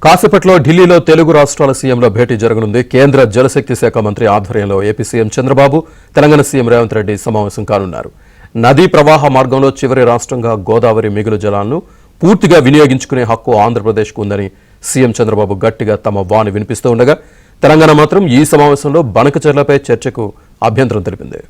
కాసేపట్లో ఢిల్లీలో తెలుగు రాష్ట్రాల సీఎంల భేటీ జరగనుంది. కేంద్ర జలశక్తి శాఖ మంత్రి ఆధ్వర్యంలో AP CM Chandrababu, Telangana CM Revanth Reddy సమావేశం కానున్నారు. నదీ ప్రవాహ మార్గంలో చివరి రాష్ట్రంగా గోదావరి మిగులు జలాలను పూర్తిగా వినియోగించుకునే హక్కు ఆంధ్రప్రదేశ్కు ఉందని సీఎం చంద్రబాబు గట్టిగా తమ వాణి వినిపిస్తూ ఉండగా, తెలంగాణ మాత్రం ఈ సమావేశంలో బనకచెర్లపై చర్చకు అభ్యంతరం తెలిపింది.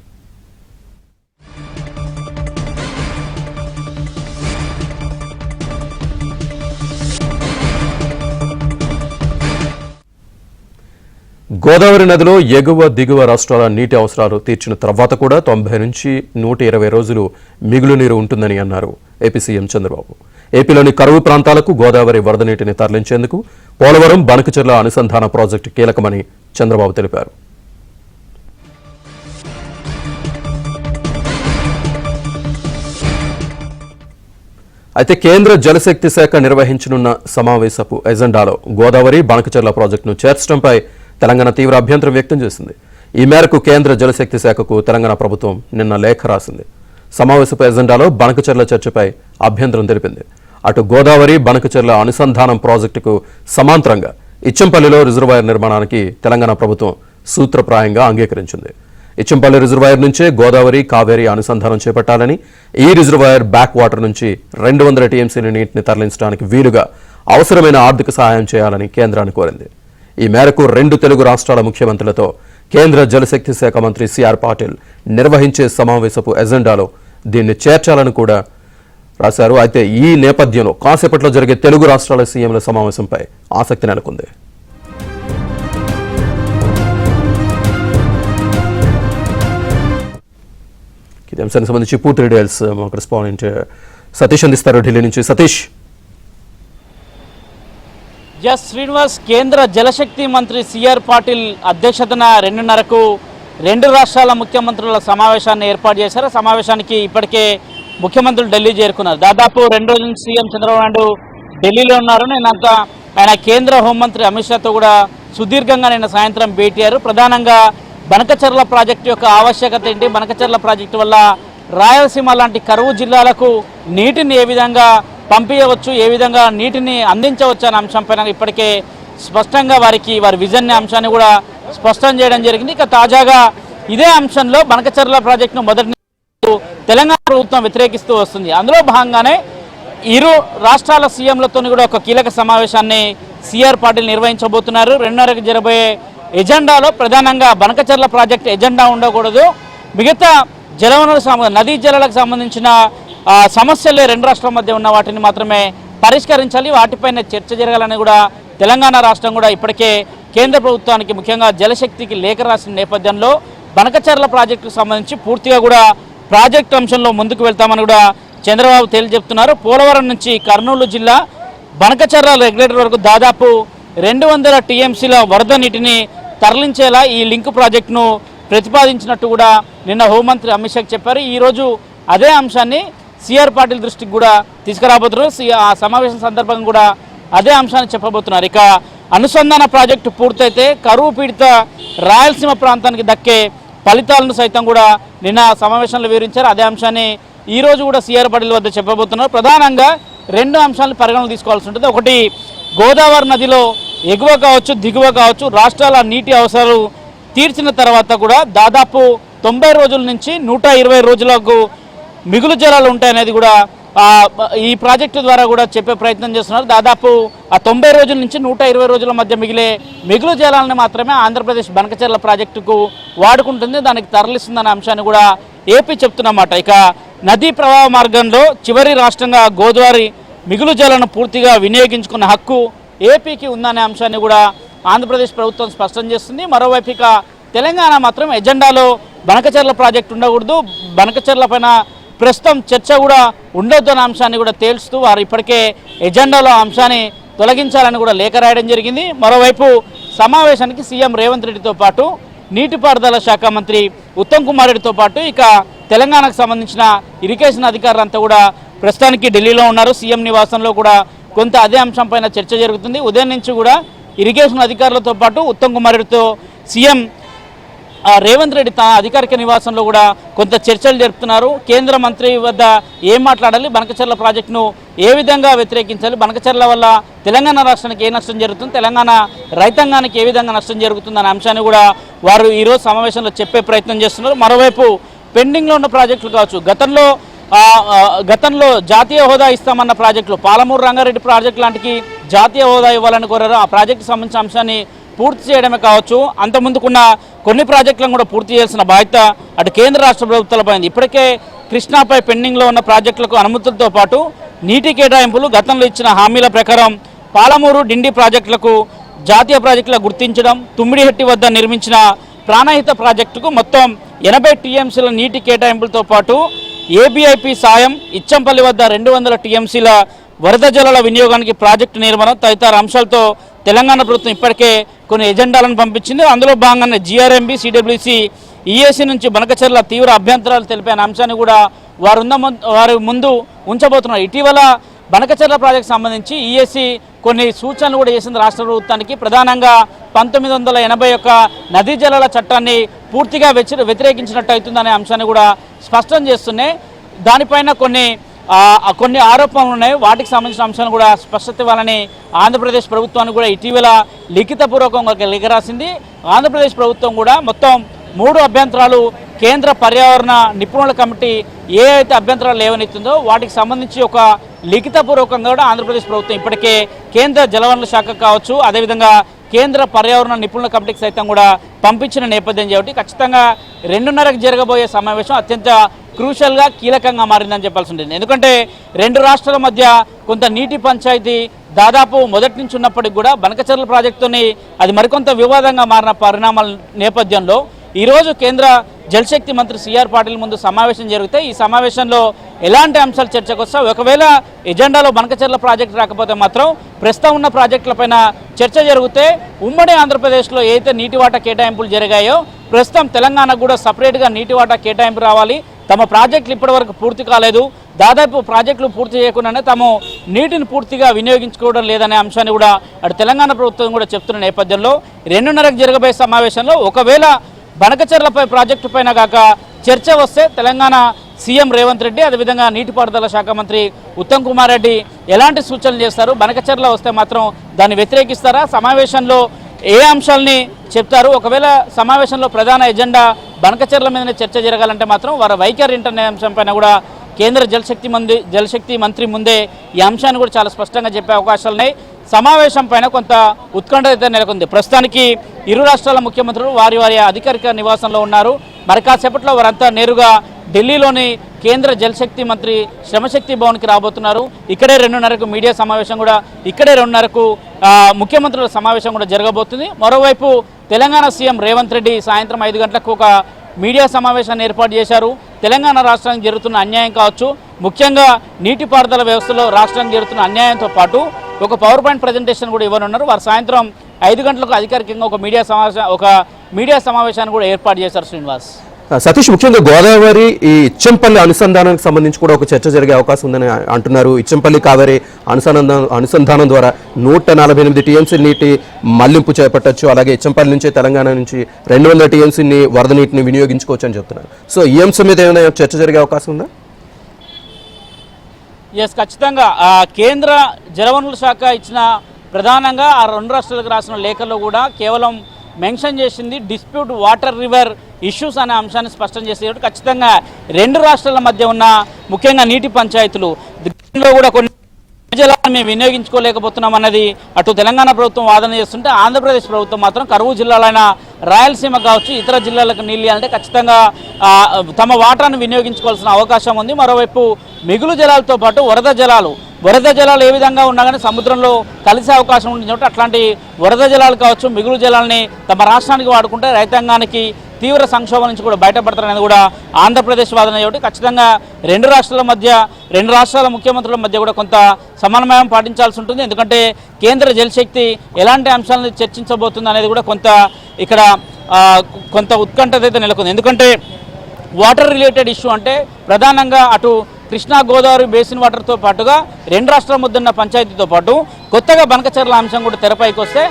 గోదావరి నదిలో ఎగువ దిగువ రాష్ట్రాల నీటి అవసరాలు తీర్చిన తర్వాత కూడా 90 నుంచి 120 రోజులు మిగులు నీరు ఉంటుందని అన్నారు ఏపీ సీఎం చంద్రబాబు. ఏపీలోని కరువు ప్రాంతాలకు గోదావరి వరద నీటిని తరలించేందుకు పోలవరం బనకచెర్ల అనుసంధాన ప్రాజెక్టు కీలకమని చంద్రబాబు తెలిపారు. అయితే కేంద్ర జలశక్తి శాఖ నిర్వహించనున్న సమావేశపు ఎజెండాలో గోదావరి బనకచెర్ల ప్రాజెక్టును చేర్చడంపై తెలంగాణ తీవ్ర అభ్యంతరం వ్యక్తం చేసింది. ఈ మేరకు కేంద్ర జలశక్తి శాఖకు తెలంగాణ ప్రభుత్వం నిన్న లేఖ రాసింది. సమావేశపు ఎజెండాలో బనకచెర్ల చర్చపై అభ్యంతరం తెలిపింది. అటు గోదావరి బనకచెర్ల అనుసంధానం ప్రాజెక్టుకు సమాంతరంగా ఇచ్చంపల్లిలో రిజర్వాయర్ నిర్మాణానికి తెలంగాణ ప్రభుత్వం సూత్రప్రాయంగా అంగీకరించింది. ఇచ్చంపల్లి రిజర్వాయర్ నుంచే గోదావరి కావేరీ అనుసంధానం చేపట్టాలని, ఈ రిజర్వాయర్ బ్యాక్ వాటర్ నుంచి 200 టీఎంసీల నీటిని తరలించడానికి వీలుగా అవసరమైన ఆర్థిక సహాయం చేయాలని కేంద్రాన్ని కోరింది. ఈ మేరకు 2 తెలుగు రాష్ట్రాల ముఖ్యమంత్రులతో కేంద్ర జలశక్తి శాఖ మంత్రి సిఆర్ పాటిల్ నిర్వహించే సమావేశపు ఎజెండాలో దీన్ని చేర్చాలని కూడా రాశారు. అయితే ఈ నేపథ్యంలో కాసేపట్లో జరిగే తెలుగు రాష్ట్రాల సీఎంల సమావేశంపై ఆసక్తి నెలకొంది. ఈ అంశానికి సంబంధించి పూర్తి డీటెయిల్స్ మాకు రెస్పాండెంట్ సతీష్ అందిస్తారు ఢిల్లీ నుంచి. సతీష్. ఎస్ శ్రీనివాస్, కేంద్ర జలశక్తి మంత్రి సిఆర్ పాటిల్ అధ్యక్షతన 2:30కు 2 రాష్ట్రాల ముఖ్యమంత్రుల సమావేశాన్ని ఏర్పాటు చేశారు. సమావేశానికి ఇప్పటికే ముఖ్యమంత్రులు ఢిల్లీ చేరుకున్నారు. దాదాపు 2 రోజుల నుంచి సీఎం చంద్రబాబు నాయుడు ఢిల్లీలో ఉన్నారు. నిన్నంతా ఆయన కేంద్ర హోంమంత్రి అమిత్ షాతో కూడా సుదీర్ఘంగా నిన్న సాయంత్రం భేటీ అయ్యారు. ప్రధానంగా బనకచెర్ల ప్రాజెక్టు యొక్క ఆవశ్యకత ఏంటి, బనకచెర్ల ప్రాజెక్టు వల్ల రాయలసీమ లాంటి కరువు జిల్లాలకు నీటిని ఏ విధంగా పంపించవచ్చు, ఏ విధంగా నీటిని అందించవచ్చు అనే అంశంపైన ఇప్పటికే స్పష్టంగా వారి విజన్ అంశాన్ని కూడా స్పష్టం చేయడం జరిగింది. ఇక తాజాగా ఇదే అంశంలో బనకచెర్ల ప్రాజెక్టును మొదటి తెలంగాణ ప్రభుత్వం వ్యతిరేకిస్తూ వస్తుంది. అందులో భాగంగానే ఇరు రాష్ట్రాల సీఎంలతో కూడా ఒక కీలక సమావేశాన్ని సిఆర్ పాటిల్ నిర్వహించబోతున్నారు. 2:30కి జరబోయే ఎజెండాలో ప్రధానంగా బనకచెర్ల ప్రాజెక్టు ఎజెండా ఉండకూడదు, మిగతా జలవనరుల నదీ జలాలకు సంబంధించిన సమస్యలే 2 రాష్ట్రాల మధ్య ఉన్న వాటిని మాత్రమే పరిష్కరించాలి, వాటిపైన చర్చ జరగాలని కూడా తెలంగాణ రాష్ట్రం కూడా ఇప్పటికే కేంద్ర ప్రభుత్వానికి ముఖ్యంగా జలశక్తికి లేఖ రాసిన నేపథ్యంలో బనకచెర్ల ప్రాజెక్టుకు సంబంధించి పూర్తిగా కూడా ప్రాజెక్టు అంశంలో ముందుకు వెళ్తామని కూడా చంద్రబాబు తెలియజెప్తున్నారు. పోలవరం నుంచి కర్నూలు జిల్లా బనకచెర్ల రెగ్యులేటర్ వరకు దాదాపు 200 టీఎంసీల వరద నీటిని తరలించేలా ఈ లింక్ ప్రాజెక్టును ప్రతిపాదించినట్టు కూడా నిన్న హోంమంత్రి అమిత్ షాకి చెప్పారు. ఈరోజు అదే అంశాన్ని సిఆర్ పాటిల్ దృష్టికి కూడా తీసుకురాబోతున్నారు. ఆ సమావేశం సందర్భంగా కూడా అదే అంశాన్ని చెప్పబోతున్నారు. ఇక అనుసంధాన ప్రాజెక్టు పూర్తయితే కరువు పీడిత రాయలసీమ ప్రాంతానికి దక్కే ఫలితాలను సైతం కూడా నిన్న సమావేశంలో వివరించారు. అదే అంశాన్ని ఈరోజు కూడా సిఆర్ పాటిల్ వద్ద చెప్పబోతున్నారు. ప్రధానంగా 2 అంశాలను పరిగణన తీసుకోవాల్సి ఉంటుంది. ఒకటి, గోదావరి నదిలో ఎగువ కావచ్చు దిగువ కావచ్చు రాష్ట్రాల నీటి అవసరాలు తీర్చిన తర్వాత కూడా దాదాపు 90 రోజుల నుంచి 120 రోజులకు మిగులు జలాలు ఉంటాయనేది కూడా ఈ ప్రాజెక్టు ద్వారా కూడా చెప్పే ప్రయత్నం చేస్తున్నారు. దాదాపు ఆ 90 రోజుల నుంచి 120 రోజుల మధ్య మిగిలే మిగులు జలాలను మాత్రమే ఆంధ్రప్రదేశ్ బనకచెర్ల ప్రాజెక్టుకు వాడుకుంటుంది, దానికి తరలిస్తుందనే అంశాన్ని కూడా ఏపీ చెప్తున్నమాట. ఇక నదీ ప్రవాహ మార్గంలో చివరి రాష్ట్రంగా గోదావరి మిగులు జలాలను పూర్తిగా వినియోగించుకున్న హక్కు ఏపీకి ఉందనే అంశాన్ని కూడా ఆంధ్రప్రదేశ్ ప్రభుత్వం స్పష్టం చేస్తుంది. మరోవైపు ఇక తెలంగాణ మాత్రం ఎజెండాలో బనకచెర్ల ప్రాజెక్టు ఉండకూడదు, బనకచెర్ల పైన ప్రస్తుతం చర్చ కూడా ఉండొద్దు అనే అంశాన్ని కూడా తేల్చుతూ వారు ఇప్పటికే ఎజెండాలో అంశాన్ని తొలగించాలని కూడా లేఖ రాయడం జరిగింది. మరోవైపు సమావేశానికి సీఎం రేవంత్ రెడ్డితో పాటు నీటిపారుదల శాఖ మంత్రి ఉత్తమ్ కుమార్ రెడ్డితో పాటు ఇక తెలంగాణకు సంబంధించిన ఇరిగేషన్ అధికారులంతా కూడా ప్రస్తుతానికి ఢిల్లీలో ఉన్నారు. సీఎం నివాసంలో కూడా కొంత అదే అంశంపైన చర్చ జరుగుతుంది. ఉదయం నుంచి కూడా ఇరిగేషన్ అధికారులతో పాటు ఉత్తమ్ కుమార్ రెడ్డితో సీఎం రేవంత్ రెడ్డి తన అధికారిక నివాసంలో కూడా కొంత చర్చలు జరుపుతున్నారు. కేంద్ర మంత్రి వద్ద ఏం మాట్లాడాలి, బనకచెర్ల ప్రాజెక్టును ఏ విధంగా వ్యతిరేకించాలి, బనకచెర్ల వల్ల తెలంగాణ రాష్ట్రానికి ఏ నష్టం జరుగుతుంది, తెలంగాణ రైతాంగానికి ఏ విధంగా నష్టం జరుగుతుంది అనే అంశాన్ని కూడా వారు ఈరోజు సమావేశంలో చెప్పే ప్రయత్నం చేస్తున్నారు. మరోవైపు పెండింగ్లో ఉన్న ప్రాజెక్టులు కావచ్చు, గతంలో జాతీయ హోదా ఇస్తామన్న ప్రాజెక్టులు, పాలమూరు రంగారెడ్డి ప్రాజెక్టు లాంటికి జాతీయ హోదా ఇవ్వాలని కోరారు. ఆ ప్రాజెక్టుకు సంబంధించిన అంశాన్ని పూర్తి చేయడమే కావచ్చు, అంతకుముందుకున్న కొన్ని ప్రాజెక్టులను కూడా పూర్తి చేయాల్సిన బాధ్యత అటు కేంద్ర రాష్ట్ర ప్రభుత్వాలపై ఉంది. ఇప్పటికే కృష్ణాపై పెండింగ్లో ఉన్న ప్రాజెక్టులకు అనుమతులతో పాటు నీటి కేటాయింపులు, గతంలో ఇచ్చిన హామీల ప్రకారం పాలమూరు డిండి ప్రాజెక్టులకు జాతీయ ప్రాజెక్టులా గుర్తించడం, తుమ్మిడిహెట్టి వద్ద నిర్మించిన ప్రాణహిత ప్రాజెక్టుకు మొత్తం 80 టీఎంసీల నీటి కేటాయింపులతో పాటు ఏబీఐపీ సాయం, ఇచ్చంపల్లి వద్ద 200 టీఎంసీల వరద జలాల వినియోగానికి ప్రాజెక్టు నిర్మాణం తదితర అంశాలతో తెలంగాణ ప్రభుత్వం ఇప్పటికే కొన్ని ఎజెండాలను పంపించింది. అందులో భాగంగానే జీఆర్ఎంబీ, సిడబ్ల్యూసీ, ఈఏసీ నుంచి బనకచెర్ల తీవ్ర అభ్యంతరాలు తెలిపిన అంశాన్ని కూడా వారి ముందు ఉంచబోతున్నారు. ఇటీవల బనకచెర్ల ప్రాజెక్టు సంబంధించి ఈఏసీ కొన్ని సూచనలు కూడా చేసింది రాష్ట్ర ప్రభుత్వానికి. ప్రధానంగా 1981 నదీ జలాల చట్టాన్ని పూర్తిగా వ్యతిరేకించినట్టు అవుతుందనే అంశాన్ని కూడా స్పష్టం చేస్తున్నాయి. దానిపైన కొన్ని ఆరోపణలు ఉన్నాయి. వాటికి సంబంధించిన అంశాలను కూడా స్పష్టత ఇవ్వాలని ఆంధ్రప్రదేశ్ ప్రభుత్వానికి కూడా ఇటీవల లిఖితపూర్వకంగా లేఖ రాసింది. ఆంధ్రప్రదేశ్ ప్రభుత్వం కూడా మొత్తం 3 అభ్యంతరాలు కేంద్ర పర్యావరణ నిపుణుల కమిటీ ఏ అయితే అభ్యంతరాలు లేవనెత్తుందో వాటికి సంబంధించి ఒక లిఖితపూర్వకంగా కూడా ఆంధ్రప్రదేశ్ ప్రభుత్వం ఇప్పటికే కేంద్ర జలవనరుల శాఖ కావచ్చు, అదేవిధంగా కేంద్ర పర్యావరణ నిపుణుల కమిటీకి సైతం కూడా పంపించిన నేపథ్యం కాబట్టి ఖచ్చితంగా 2:30కి జరగబోయే సమావేశం అత్యంత క్రూషల్గా కీలకంగా మారిందని చెప్పాల్సి ఉంటుంది. ఎందుకంటే 2 రాష్ట్రాల మధ్య కొంత నీటి పంచాయతీ దాదాపు మొదటి నుంచి ఉన్నప్పటికీ కూడా బనకచెర్ల ప్రాజెక్టుని అది మరికొంత వివాదంగా మారిన పరిణామాల నేపథ్యంలో ఈరోజు కేంద్ర జలశక్తి మంత్రి సిఆర్ పాటిల్ ముందు సమావేశం జరిగితే ఈ సమావేశంలో ఎలాంటి అంశాలు చర్చకు వస్తాయి, ఒకవేళ ఎజెండాలో బనకచెర్ల ప్రాజెక్టు రాకపోతే మాత్రం ప్రస్తుతం ఉన్న ప్రాజెక్టులపైన చర్చ జరిగితే ఉమ్మడి ఆంధ్రప్రదేశ్లో ఏదైతే నీటి వాటా కేటాయింపులు జరిగాయో ప్రస్తుతం తెలంగాణకు కూడా సపరేట్గా నీటి వాటా కేటాయింపు రావాలి, తమ ప్రాజెక్టులు ఇప్పటివరకు పూర్తి కాలేదు, దాదాపు ప్రాజెక్టులు పూర్తి చేయకుండానే తాము నీటిని పూర్తిగా వినియోగించుకోవడం లేదనే అంశాన్ని కూడా అటు తెలంగాణ ప్రభుత్వం కూడా చెప్తున్న నేపథ్యంలో 2:30కి జరగబోయే సమావేశంలో ఒకవేళ బనకచెర్లపై ప్రాజెక్టు పైన కాక చర్చ వస్తే తెలంగాణ సీఎం రేవంత్ రెడ్డి, అదేవిధంగా నీటిపారుదల శాఖ మంత్రి ఉత్తమ్ కుమార్ రెడ్డి ఎలాంటి సూచనలు చేస్తారు, బనకచెర్ల వస్తే మాత్రం దాన్ని వ్యతిరేకిస్తారా, సమావేశంలో ఏ అంశాలని చెప్తారు, ఒకవేళ సమావేశంలో ప్రధాన ఎజెండా బనకచెర్ల మీదనే చర్చ జరగాలంటే మాత్రం వారి వైఖరి ఏంటనే అంశంపైన కూడా కేంద్ర జలశక్తి మంత్రి ముందే ఈ అంశాన్ని కూడా చాలా స్పష్టంగా చెప్పే అవకాశాలున్నాయి. సమావేశం పైన కొంత ఉత్కంఠ అయితే నెలకొంది. ప్రస్తుతానికి ఇరు రాష్ట్రాల ముఖ్యమంత్రులు వారి అధికారిక నివాసంలో ఉన్నారు. మరి కాసేపట్లో వారంతా నేరుగా ఢిల్లీలోని కేంద్ర జలశక్తి మంత్రి శ్రమశక్తి భవన్కి రాబోతున్నారు. ఇక్కడే 2:30కు మీడియా సమావేశం కూడా, ఇక్కడే 2:30కు ముఖ్యమంత్రుల సమావేశం కూడా జరగబోతుంది. మరోవైపు తెలంగాణ సీఎం రేవంత్ రెడ్డి సాయంత్రం 5 గంటలకు ఒక మీడియా సమావేశాన్ని ఏర్పాటు చేశారు. తెలంగాణ రాష్ట్రానికి జరుగుతున్న అన్యాయం కావచ్చు, ముఖ్యంగా నీటిపారుదల వ్యవస్థలో రాష్ట్రానికి జరుగుతున్న అన్యాయంతో పాటు ఒక పవర్ పాయింట్ ప్రజెంటేషన్ కూడా ఇవ్వనున్నారు. వారు సాయంత్రం 5 గంటలకు అధికారికంగా ఒక మీడియా సమావేశాన్ని కూడా ఏర్పాటు చేశారు. శ్రీనివాస్, సతీష్, ముఖ్యంగా గోదావరి ఈ ఇచ్చంపల్లి అనుసంధానానికి సంబంధించి కూడా ఒక చర్చ జరిగే అవకాశం ఉందని అంటున్నారు. ఇచ్చంపల్లి కావేరి అనుసంధానం ద్వారా 148 టీఎంసీ నీటి మళ్లింపు చేపట్టచ్చు, అలాగే ఇచ్చంపల్లి నుంచి తెలంగాణ నుంచి 200 టీఎంసీని వరద నీటిని వినియోగించుకోవచ్చు అని చెప్తున్నారు. సో ఈ అంశం మీద ఏమైనా చర్చ జరిగే అవకాశం ఉందా? ఎస్, ఖచ్చితంగా కేంద్ర జలవనరుల శాఖ ఇచ్చిన ప్రధానంగా ఆ 2 రాష్ట్రాలకు రాసిన లేఖల్లో కూడా కేవలం మెన్షన్ చేసింది డిస్ప్యూట్ వాటర్ రివర్ ఇష్యూస్ అనే అంశాన్ని స్పష్టం చేసేటప్పుడు ఖచ్చితంగా 2 రాష్ట్రాల మధ్య ఉన్న ముఖ్యంగా నీటి పంచాయతీలు దీనిలో కూడా కొన్ని జలాన్ని మేము వినియోగించుకోలేకపోతున్నాం అన్నది అటు తెలంగాణ ప్రభుత్వం వాదన చేస్తుంటే, ఆంధ్రప్రదేశ్ ప్రభుత్వం మాత్రం కరువు జిల్లాలైన రాయలసీమ కావచ్చు ఇతర జిల్లాలకు నీళ్ళు ఇవ్వాలంటే ఖచ్చితంగా తమ వాటాను వినియోగించుకోవాల్సిన అవకాశం ఉంది. మరోవైపు మిగులు జలాలతో పాటు వరద జలాలు ఏ విధంగా ఉన్నా కానీ సముద్రంలో కలిసే అవకాశం ఉంటుంది కాబట్టి అట్లాంటి వరద జలాలు కావచ్చు మిగులు జలాలని తమ రాష్ట్రానికి వాడుకుంటే రైతాంగానికి తీవ్ర సంక్షోభం నుంచి కూడా బయటపడతారనేది కూడా ఆంధ్రప్రదేశ్ వాదన కాబట్టి ఖచ్చితంగా 2 రాష్ట్రాల ముఖ్యమంత్రుల మధ్య కూడా కొంత సమన్వయం పాటించాల్సి ఉంటుంది. ఎందుకంటే కేంద్ర జలశక్తి ఎలాంటి అంశాలను చర్చించబోతుంది అనేది కూడా కొంత ఉత్కంఠత అయితే నెలకొంది. ఎందుకంటే వాటర్ రిలేటెడ్ ఇష్యూ అంటే ప్రధానంగా అటు కృష్ణా గోదావరి బేసిన్ వాటర్తో పాటుగా 2 రాష్ట్రాల మధ్య ఉన్న పంచాయతీతో పాటు కొత్తగా బనకచెర్ల అంశం కూడా తెరపైకి వస్తే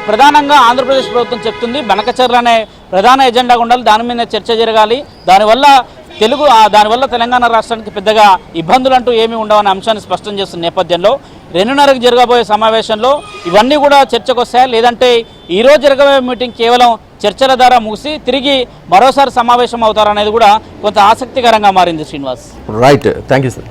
ప్రధానంగా ఆంధ్రప్రదేశ్ ప్రభుత్వం చెప్తుంది బనకచెర్ల అనే ప్రధాన ఎజెండాగా ఉండాలి, దాని మీద చర్చ జరగాలి, దానివల్ల తెలంగాణ రాష్ట్రానికి పెద్దగా ఇబ్బందులు అంటూ ఏమీ ఉండవనే అంశాన్ని స్పష్టం చేస్తున్న నేపథ్యంలో 2:30కి జరగబోయే సమావేశంలో ఇవన్నీ కూడా చర్చకు వస్తాయా, లేదంటే ఈరోజు జరగబోయే మీటింగ్ కేవలం చర్చల ద్వారా ముగిసి తిరిగి మరోసారి సమావేశం అవుతారనేది కూడా కొంత ఆసక్తికరంగా మారింది Srinivas. Right, thank you sir.